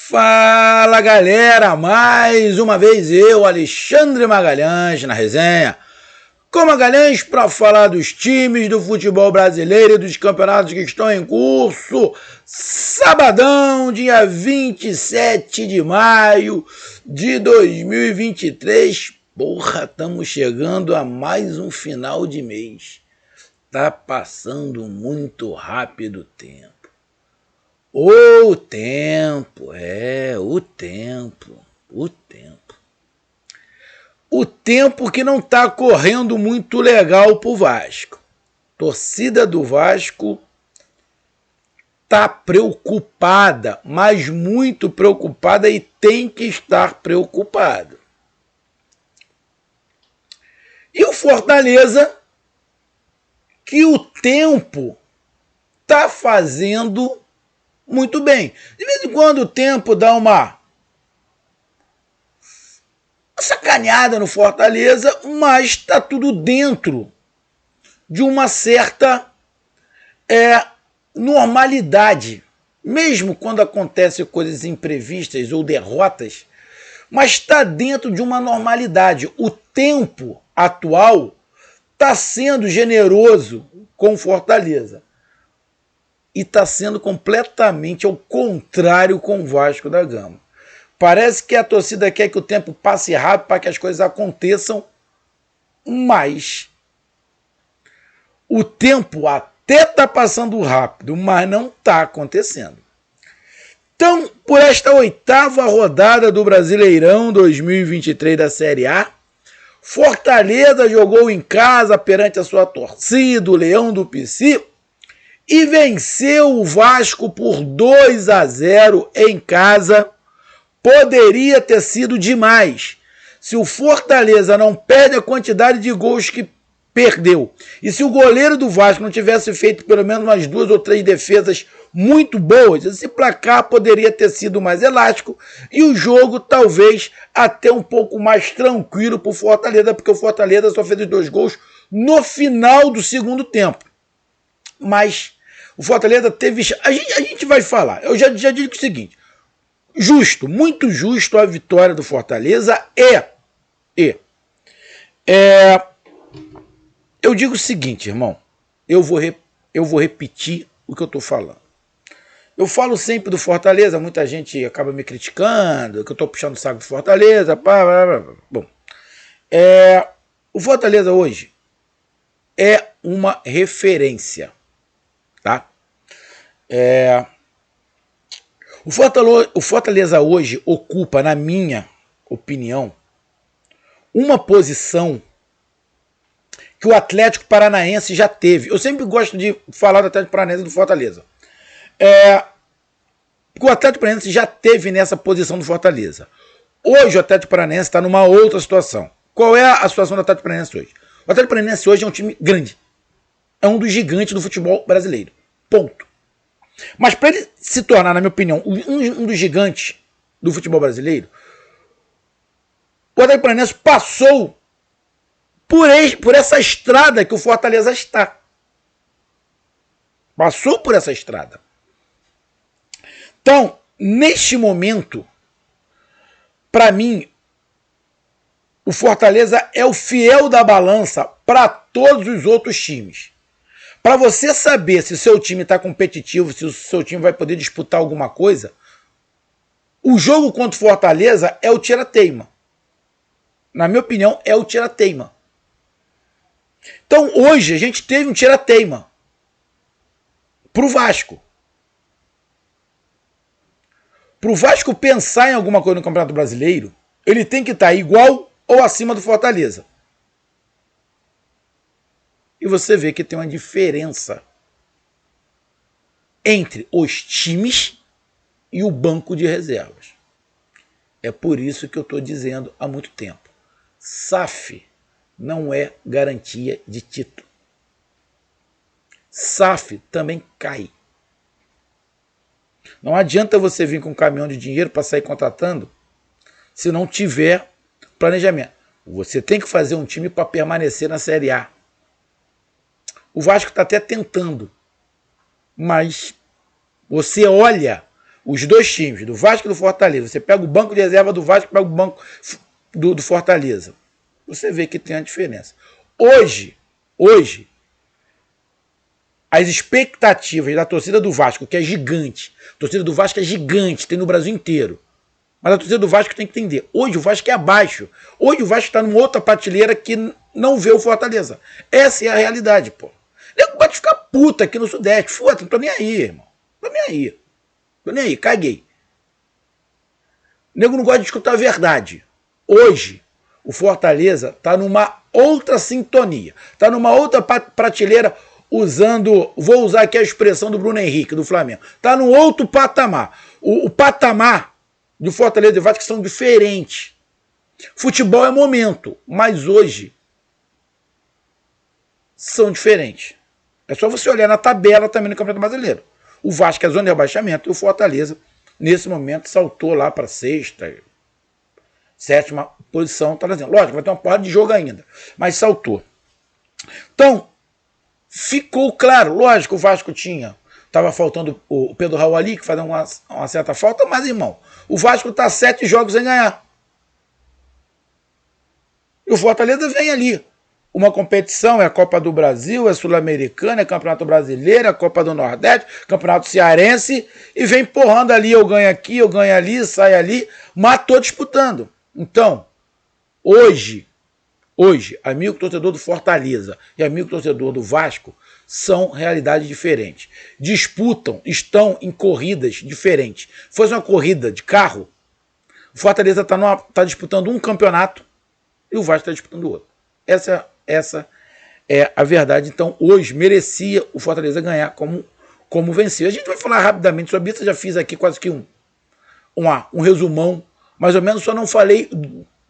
Fala galera, mais uma vez eu, Alexandre Magalhães, na resenha com Magalhães para falar dos times do futebol brasileiro e dos campeonatos que estão em curso. Sabadão, dia 27 de maio de 2023. Porra, estamos chegando a mais um final de mês. Tá passando muito rápido o tempo. O tempo. O tempo que não está correndo muito legal pro Vasco. Torcida do Vasco tá preocupada, mas muito preocupada e tem que estar preocupada. E o Fortaleza, que o tempo tá fazendo muito bem. De vez em quando o tempo dá uma sacaneada no Fortaleza, mas está tudo dentro de uma certa normalidade. Mesmo quando acontecem coisas imprevistas ou derrotas, mas está dentro de uma normalidade. O tempo atual está sendo generoso com o Fortaleza. E está sendo completamente ao contrário com o Vasco da Gama. Parece que a torcida quer que o tempo passe rápido para que as coisas aconteçam, mas o tempo até está passando rápido, mas não está acontecendo. Então, por esta 8ª rodada do Brasileirão 2023 da Série A, Fortaleza jogou em casa perante a sua torcida, o Leão do Pici, e venceu o Vasco por 2-0 em casa. Poderia ter sido demais se o Fortaleza não perde a quantidade de gols que perdeu. E se o goleiro do Vasco não tivesse feito pelo menos umas 2 ou 3 defesas muito boas, esse placar poderia ter sido mais elástico e o jogo talvez até um pouco mais tranquilo para o Fortaleza, porque o Fortaleza só fez os 2 gols no final do segundo tempo. Mas o Fortaleza teve... A gente vai falar. Eu já digo o seguinte. Justo, muito justo a vitória do Fortaleza eu digo o seguinte, irmão. Eu vou repetir o que eu estou falando. Eu falo sempre do Fortaleza, muita gente acaba me criticando, que eu estou puxando o saco do Fortaleza. Bom, o Fortaleza hoje é uma referência. Tá? O Fortaleza hoje ocupa, na minha opinião, uma posição que o Atlético Paranaense já teve. Eu sempre gosto de falar do Atlético Paranaense e do Fortaleza. O Atlético Paranaense já teve nessa posição do Fortaleza. Hoje o Atlético Paranaense está numa outra situação. Qual é a situação do Atlético Paranaense hoje? O Atlético Paranaense hoje é um time grande. É um dos gigantes do futebol brasileiro. Ponto. Mas para ele se tornar, na minha opinião, um dos gigantes do futebol brasileiro, o Atlético Paranaense passou por essa estrada que o Fortaleza está. Passou por essa estrada. Então, neste momento, para mim, o Fortaleza é o fiel da balança para todos os outros times. Para você saber se o seu time está competitivo, se o seu time vai poder disputar alguma coisa, o jogo contra o Fortaleza é o tira-teima. Na minha opinião, é o tira-teima. Então, hoje, a gente teve um tira-teima para o Vasco. Para o Vasco pensar em alguma coisa no Campeonato Brasileiro, ele tem que estar igual ou acima do Fortaleza. E você vê que tem uma diferença entre os times e o banco de reservas. É por isso que eu estou dizendo há muito tempo. SAF não é garantia de título. SAF também cai. Não adianta você vir com um caminhão de dinheiro para sair contratando se não tiver planejamento. Você tem que fazer um time para permanecer na Série A. O Vasco está até tentando, mas você olha os dois times, do Vasco e do Fortaleza, você pega o banco de reserva do Vasco e pega o banco do Fortaleza, você vê que tem a diferença. Hoje, as expectativas da torcida do Vasco, que é gigante, a torcida do Vasco é gigante, tem no Brasil inteiro, mas a torcida do Vasco tem que entender, hoje o Vasco é abaixo, hoje o Vasco está numa outra prateleira que não vê o Fortaleza. Essa é a realidade, pô. Nego pode ficar puta aqui no Sudeste, foda, não tô nem aí, irmão, tô nem aí, caguei. O nego não gosta de escutar a verdade. Hoje, o Fortaleza está numa outra sintonia, está numa outra prateleira, vou usar aqui a expressão do Bruno Henrique, do Flamengo, está num outro patamar. O patamar do Fortaleza e Vasco são diferentes. Futebol é momento, mas hoje são diferentes. É só você olhar na tabela também no Campeonato Brasileiro. O Vasco é a zona de rebaixamento e o Fortaleza, nesse momento, saltou lá para sexta, sétima posição. Tá dizendo, lógico, vai ter uma porrada de jogo ainda, mas saltou. Então, ficou claro, lógico, o Vasco estava faltando o Pedro Raul ali, que fazia uma certa falta, mas, irmão, o Vasco está 7 jogos sem ganhar. E o Fortaleza vem ali. Uma competição, é a Copa do Brasil, é Sul-Americana, é Campeonato Brasileiro, é a Copa do Nordeste, Campeonato Cearense, e vem porrando ali, eu ganho aqui, eu ganho ali, sai ali, mas tô disputando. Então, hoje, amigo torcedor do Fortaleza e amigo torcedor do Vasco são realidades diferentes. Disputam, estão em corridas diferentes. Se fosse uma corrida de carro, o Fortaleza tá disputando um campeonato e o Vasco está disputando outro. Essa é a verdade. Então, hoje, merecia o Fortaleza ganhar como venceu. A gente vai falar rapidamente sobre isso. Eu já fiz aqui quase que um resumão, mais ou menos, só não falei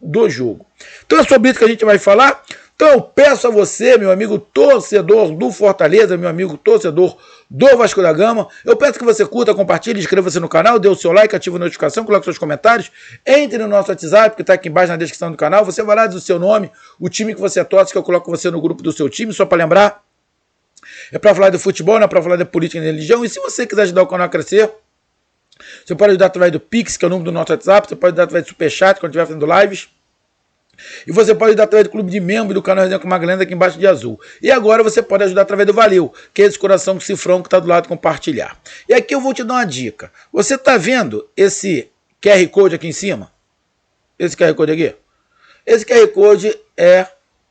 do jogo. Então, é sobre isso que a gente vai falar. Então, eu peço a você, meu amigo torcedor do Fortaleza, meu amigo torcedor do Vasco da Gama, eu peço que você curta, compartilhe, inscreva-se no canal, dê o seu like, ative a notificação, coloque seus comentários, entre no nosso WhatsApp, que está aqui embaixo na descrição do canal, você vai lá, diz o seu nome, o time que você torce, que eu coloco você no grupo do seu time, só para lembrar, é para falar de futebol, não é para falar de política e de religião, e se você quiser ajudar o canal a crescer, você pode ajudar através do Pix, que é o número do nosso WhatsApp, você pode ajudar através do Superchat, quando estiver fazendo lives, e você pode ajudar através do clube de membro do canal Resenha com Magalhães aqui embaixo de azul. E agora você pode ajudar através do Valeu, que é esse coração com cifrão que está do lado de compartilhar. E aqui eu vou te dar uma dica. Você está vendo esse QR Code aqui em cima? Esse QR Code aqui? Esse QR Code é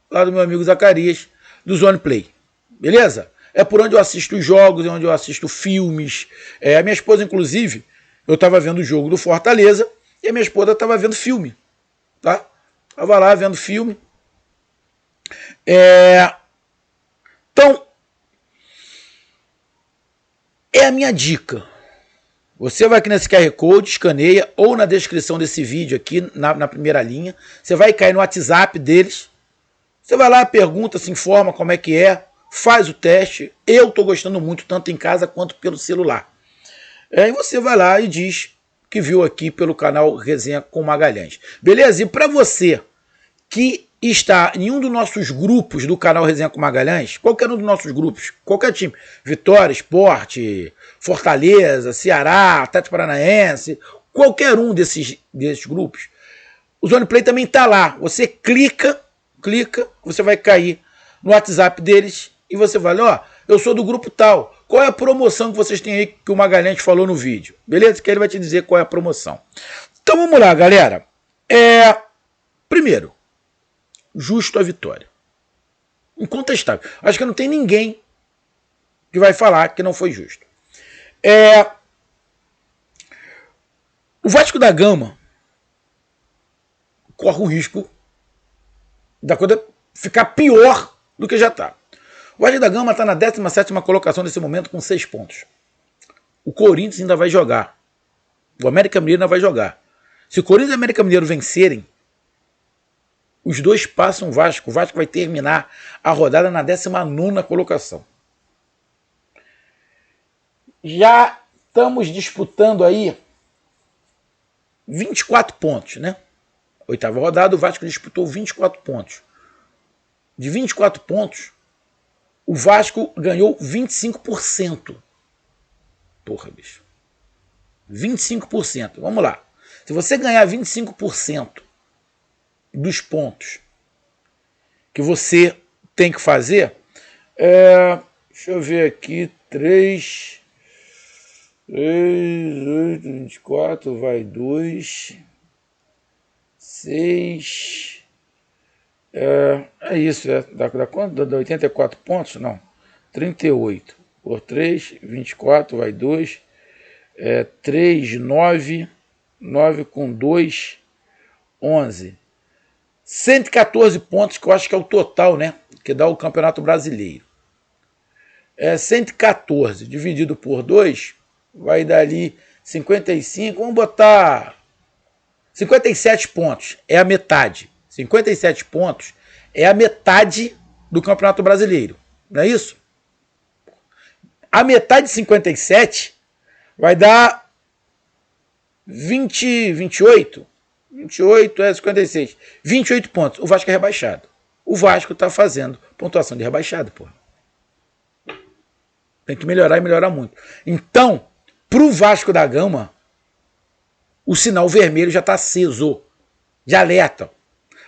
lá do meu amigo Zacarias, do Zone Play. Beleza? É por onde eu assisto jogos, é onde eu assisto filmes. A minha esposa, inclusive, eu estava vendo o jogo do Fortaleza e a minha esposa estava vendo filme. Tá? Estava lá vendo filme. Então, é a minha dica. Você vai aqui nesse QR Code, escaneia, ou na descrição desse vídeo aqui, na primeira linha. Você vai cair no WhatsApp deles. Você vai lá, pergunta, se informa como é que é, faz o teste. Eu estou gostando muito, tanto em casa quanto pelo celular. Aí você vai lá e diz que viu aqui pelo canal Resenha com Magalhães. Beleza? E para você que está em um dos nossos grupos do canal Resenha com Magalhães, qualquer um dos nossos grupos, qualquer time, Vitória, Sport, Fortaleza, Ceará, Atlético Paranaense, qualquer um desses grupos, o Zone Play também está lá. Você clica, você vai cair no WhatsApp deles e você vai, ó, eu sou do grupo tal. Qual é a promoção que vocês têm aí que o Magalhães falou no vídeo? Beleza? Que ele vai te dizer qual é a promoção. Então vamos lá, galera. Primeiro, justo a vitória. Incontestável. Acho que não tem ninguém que vai falar que não foi justo. O Vasco da Gama corre o risco da coisa ficar pior do que já está. O Vasco da Gama está na 17ª colocação nesse momento com 6 pontos. O Corinthians ainda vai jogar. O América Mineiro ainda vai jogar. Se o Corinthians e o América Mineiro vencerem, os dois passam o Vasco. O Vasco vai terminar a rodada na 19ª colocação. Já estamos disputando aí 24 pontos, né? 8ª rodada, o Vasco disputou 24 pontos. De 24 pontos, o Vasco ganhou 25%. Porra, bicho. 25%. Vamos lá. Se você ganhar 25% dos pontos que você tem que fazer, deixa eu ver aqui, 3, 8, 24, vai 2, 6, isso, dá quanto? Dá 84 pontos? Não, 38 por 3, 24, vai 2, 3, 9, 9 com 2, 11. 114 pontos, que eu acho que é o total, né? Que dá o Campeonato Brasileiro. 114 dividido por 2, vai dar ali 55, vamos botar 57 pontos, é a metade. 57 pontos é a metade do Campeonato Brasileiro, não é isso? A metade de 57 vai dar 20, 28, 28 é 56, 28 pontos. O Vasco é rebaixado. O Vasco está fazendo pontuação de rebaixado, pô. Tem que melhorar e melhorar muito. Então, para o Vasco da Gama, o sinal vermelho já está aceso, de alerta.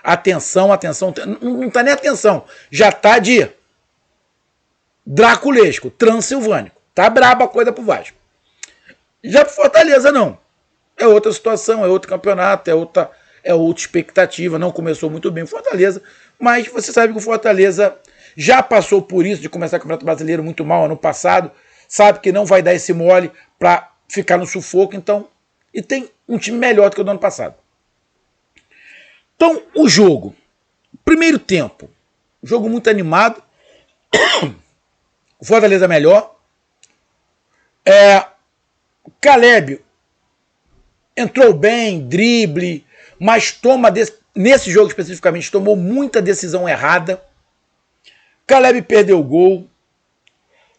Atenção, atenção, não está nem atenção, já está de draculesco, transilvânico. Tá braba a coisa pro Vasco. Já pro Fortaleza não. É outra situação, é outro campeonato, é outra expectativa. Não começou muito bem o Fortaleza, mas você sabe que o Fortaleza já passou por isso, de começar o Campeonato Brasileiro muito mal ano passado, sabe que não vai dar esse mole para ficar no sufoco, então, e tem um time melhor do que o do ano passado. Então, o jogo, primeiro tempo, jogo muito animado, o Fortaleza melhor, Caleb entrou bem, drible, mas nesse jogo especificamente tomou muita decisão errada. Caleb perdeu o gol,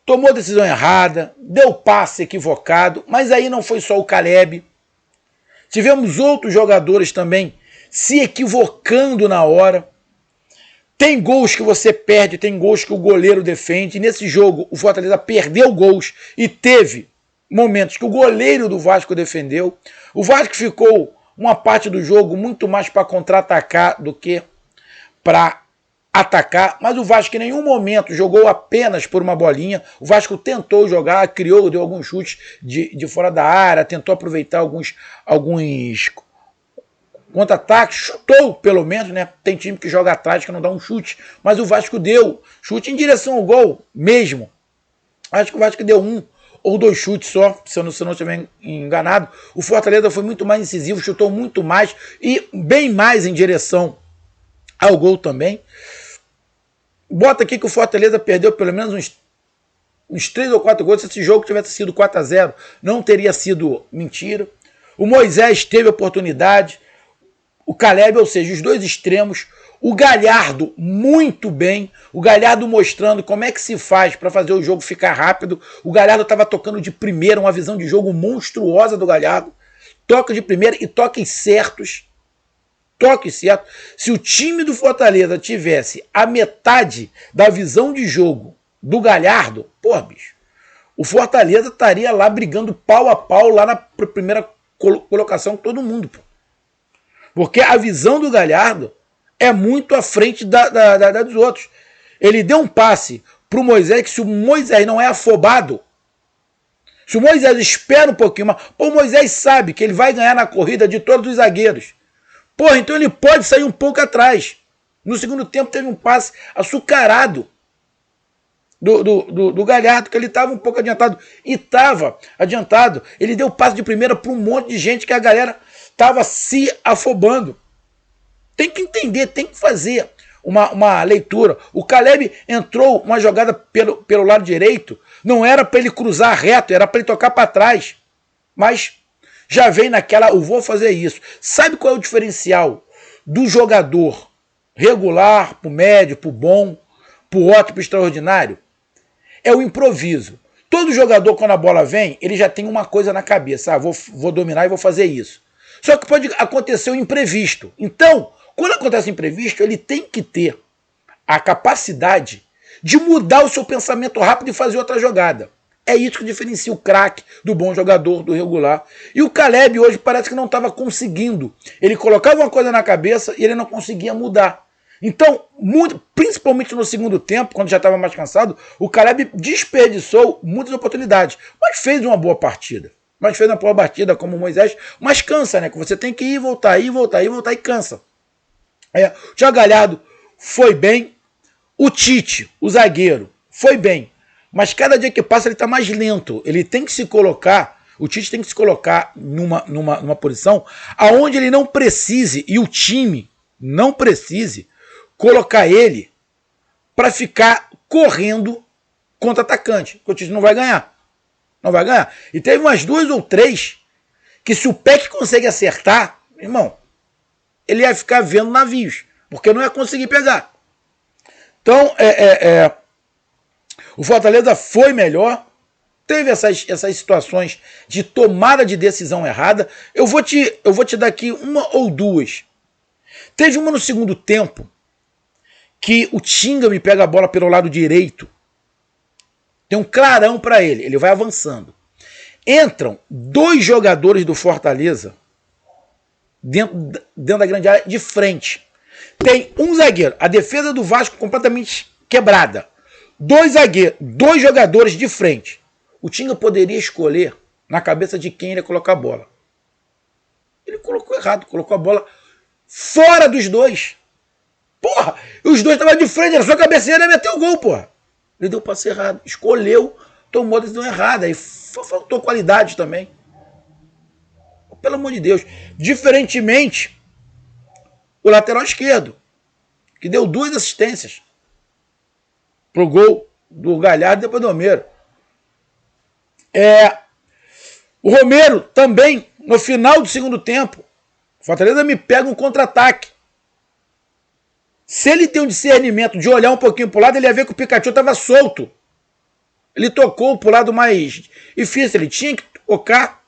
tomou decisão errada, deu passe equivocado, mas aí não foi só o Caleb. Tivemos outros jogadores também se equivocando na hora. Tem gols que você perde, tem gols que o goleiro defende. Nesse jogo, o Fortaleza perdeu gols e teve momentos que o goleiro do Vasco defendeu. O Vasco ficou uma parte do jogo muito mais para contra-atacar do que para atacar, mas o Vasco em nenhum momento jogou apenas por uma bolinha. O Vasco tentou jogar, criou, deu alguns chutes de fora da área, tentou aproveitar alguns contra-ataques, chutou pelo menos, né? Tem time que joga atrás que não dá um chute, mas o Vasco deu chute em direção ao gol mesmo. Acho que o Vasco deu 1 ou 2 chutes só, se eu não estiver enganado. O Fortaleza foi muito mais incisivo, chutou muito mais e bem mais em direção ao gol também. Bota aqui que o Fortaleza perdeu pelo menos uns 3 ou 4 gols. Se esse jogo tivesse sido 4-0, não teria sido mentira. O Moisés teve oportunidade. O Caleb, ou seja, os dois extremos. O Galhardo, muito bem. O Galhardo mostrando como é que se faz para fazer o jogo ficar rápido. O Galhardo estava tocando de primeira, uma visão de jogo monstruosa do Galhardo. Toca de primeira e toques certos. Toque certo. Se o time do Fortaleza tivesse a metade da visão de jogo do Galhardo, pô, bicho, o Fortaleza estaria lá brigando pau a pau lá na primeira colocação com todo mundo, pô. Porque a visão do Galhardo é muito à frente dos outros. Ele deu um passe pro Moisés, que se o Moisés não é afobado, se o Moisés espera um pouquinho mais, o Moisés sabe que ele vai ganhar na corrida de todos os zagueiros. Porra, então ele pode sair um pouco atrás. No segundo tempo teve um passe açucarado do Galhardo, que ele estava um pouco adiantado. E estava adiantado. Ele deu passe de primeira para um monte de gente que a galera estava se afobando. Tem que entender, tem que fazer uma leitura. O Caleb entrou uma jogada pelo lado direito. Não era para ele cruzar reto, era para ele tocar para trás. Mas já vem naquela, eu vou fazer isso. Sabe qual é o diferencial do jogador regular, pro médio, pro bom, pro ótimo, pro extraordinário? É o improviso. Todo jogador, quando a bola vem, ele já tem uma coisa na cabeça. Vou dominar e vou fazer isso. Só que pode acontecer o imprevisto. Então, quando acontece o imprevisto, ele tem que ter a capacidade de mudar o seu pensamento rápido e fazer outra jogada. É isso que diferencia o craque do bom jogador, do regular. E o Caleb hoje parece que não estava conseguindo. Ele colocava uma coisa na cabeça e ele não conseguia mudar. Então, principalmente no segundo tempo, quando já estava mais cansado, o Caleb desperdiçou muitas oportunidades, mas fez uma boa partida. Mas fez uma boa partida como o Moisés, mas cansa, né? Que você tem que ir, voltar, ir, voltar, ir, voltar e cansa. O Thiago Galhardo foi bem, o Tite, o zagueiro, foi bem, mas cada dia que passa ele está mais lento. Ele tem que se colocar, o Tite tem que se colocar numa posição aonde ele não precise, e o time não precise, colocar ele para ficar correndo contra atacante, porque o Tite não vai ganhar. Não vai ganhar. E teve umas 2 ou 3 que se o Peck consegue acertar, irmão, ele ia ficar vendo navios, porque não ia conseguir pegar. Então, o Fortaleza foi melhor, teve essas situações de tomada de decisão errada. Eu vou te dar aqui uma ou duas. Teve uma no segundo tempo, que o Tinga me pega a bola pelo lado direito. Tem um clarão para ele. Ele vai avançando. Entram 2 jogadores do Fortaleza dentro da grande área de frente. Tem um zagueiro. A defesa do Vasco completamente quebrada. 2 zagueiros, 2 jogadores de frente. O Tinga poderia escolher na cabeça de quem ele ia colocar a bola. Ele colocou errado. Colocou a bola fora dos 2. Porra, os 2 estavam de frente, era só cabeceira e meteu o gol, porra. Ele deu o passe errado, escolheu, tomou a decisão errada, aí faltou qualidade também. Pelo amor de Deus. Diferentemente, o lateral esquerdo, que deu 2 assistências pro gol do Galhardo e depois do Romero. O Romero também, no final do segundo tempo, o Fortaleza me pega um contra-ataque. Se ele tem um discernimento de olhar um pouquinho para o lado, ele ia ver que o Pikachu estava solto. Ele tocou para o lado mais difícil. Ele tinha que tocar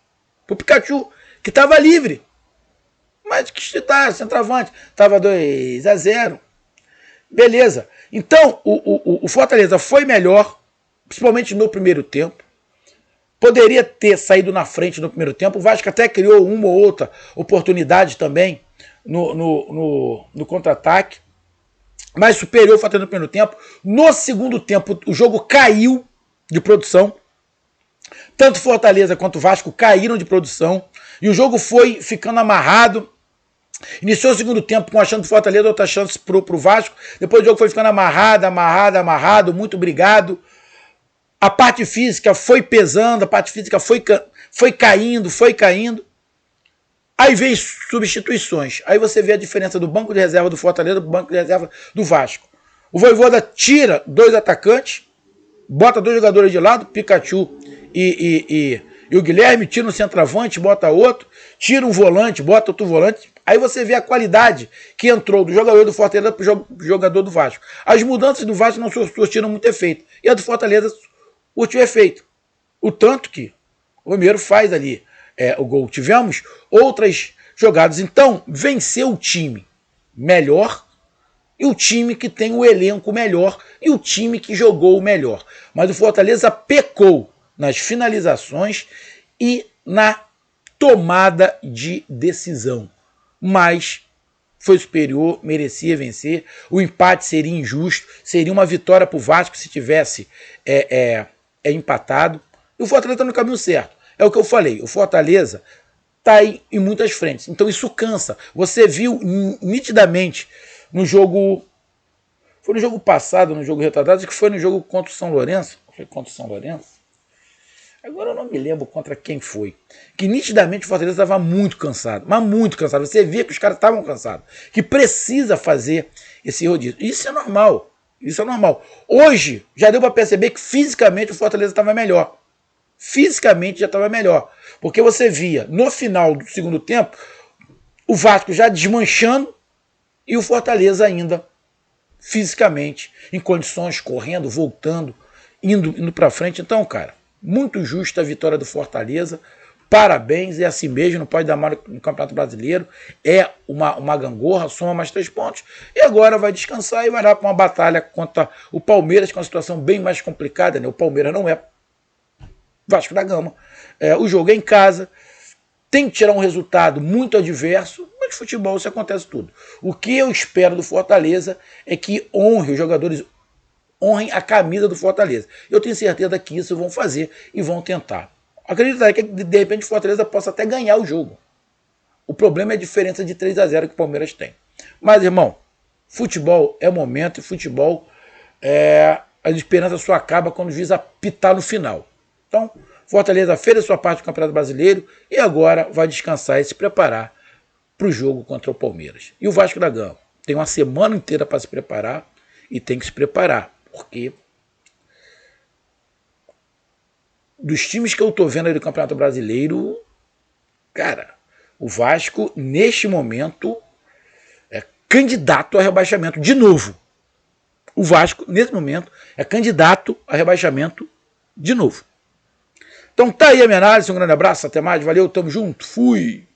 para o Pikachu, que estava livre. Mas que está centroavante. Estava 2-0. Beleza. Então, o Fortaleza foi melhor, principalmente no primeiro tempo. Poderia ter saído na frente no primeiro tempo. O Vasco até criou uma ou outra oportunidade também no contra-ataque. Mais superior o Fortaleza no primeiro tempo. No segundo tempo, o jogo caiu de produção. Tanto Fortaleza quanto o Vasco caíram de produção. E o jogo foi ficando amarrado. Iniciou o segundo tempo com a chance do Fortaleza, outra chance pro Vasco. Depois o jogo foi ficando amarrado. Muito obrigado. A parte física foi pesando, a parte física foi caindo. Aí vem substituições. Aí você vê a diferença do banco de reserva do Fortaleza do banco de reserva do Vasco. O Vojvoda tira 2 atacantes, bota 2 jogadores de lado, Pikachu e o Guilherme, tira um centroavante, bota outro, tira um volante, bota outro volante. Aí você vê a qualidade que entrou do jogador do Fortaleza para o jogador do Vasco. As mudanças do Vasco não surtiram muito efeito. E a do Fortaleza surtiu efeito. O tanto que o Romero faz ali o gol. Tivemos outras jogadas. Então, venceu o time melhor e o time que tem o elenco melhor e o time que jogou o melhor. Mas o Fortaleza pecou nas finalizações e na tomada de decisão. Mas foi superior, merecia vencer. O empate seria injusto, seria uma vitória para o Vasco se tivesse empatado. E o Fortaleza está no caminho certo. É o que eu falei, o Fortaleza está aí em muitas frentes. Então isso cansa. Você viu nitidamente no jogo... Foi no jogo passado, no jogo retardado, acho que foi no jogo contra o São Lourenço. Foi contra o São Lourenço? Agora eu não me lembro contra quem foi. Que nitidamente o Fortaleza estava muito cansado. Mas muito cansado. Você via que os caras estavam cansados. Que precisa fazer esse rodízio. Isso é normal. Isso é normal. Hoje, já deu para perceber que fisicamente o Fortaleza estava melhor. Fisicamente já estava melhor. Porque você via, no final do segundo tempo, o Vasco já desmanchando e o Fortaleza ainda fisicamente, em condições, correndo, voltando, indo para frente. Então, cara, muito justa a vitória do Fortaleza. Parabéns, é assim mesmo, não pode dar mal no Campeonato Brasileiro. É uma gangorra, soma mais 3 pontos. E agora vai descansar e vai lá para uma batalha contra o Palmeiras, com uma situação bem mais complicada, né? O Palmeiras não é Vasco da Gama. O jogo é em casa, tem que tirar um resultado muito adverso, mas no futebol isso acontece tudo. O que eu espero do Fortaleza é que honre os jogadores, honrem a camisa do Fortaleza. Eu tenho certeza que isso vão fazer e vão tentar. Acredito que de repente o Fortaleza possa até ganhar o jogo. O problema é a diferença de 3-0 que o Palmeiras tem. Mas, irmão, futebol é momento e futebol a esperança só acaba quando o juiz apitar no final. Então, Fortaleza fez a sua parte do Campeonato Brasileiro e agora vai descansar e se preparar para o jogo contra o Palmeiras. E o Vasco da Gama tem uma semana inteira para se preparar e tem que se preparar, porque dos times que eu estou vendo aí do Campeonato Brasileiro, cara, o Vasco, neste momento, é candidato a rebaixamento de novo. O Vasco, nesse momento, é candidato a rebaixamento de novo. Então tá aí a minha análise, um grande abraço, até mais, valeu, tamo junto, fui!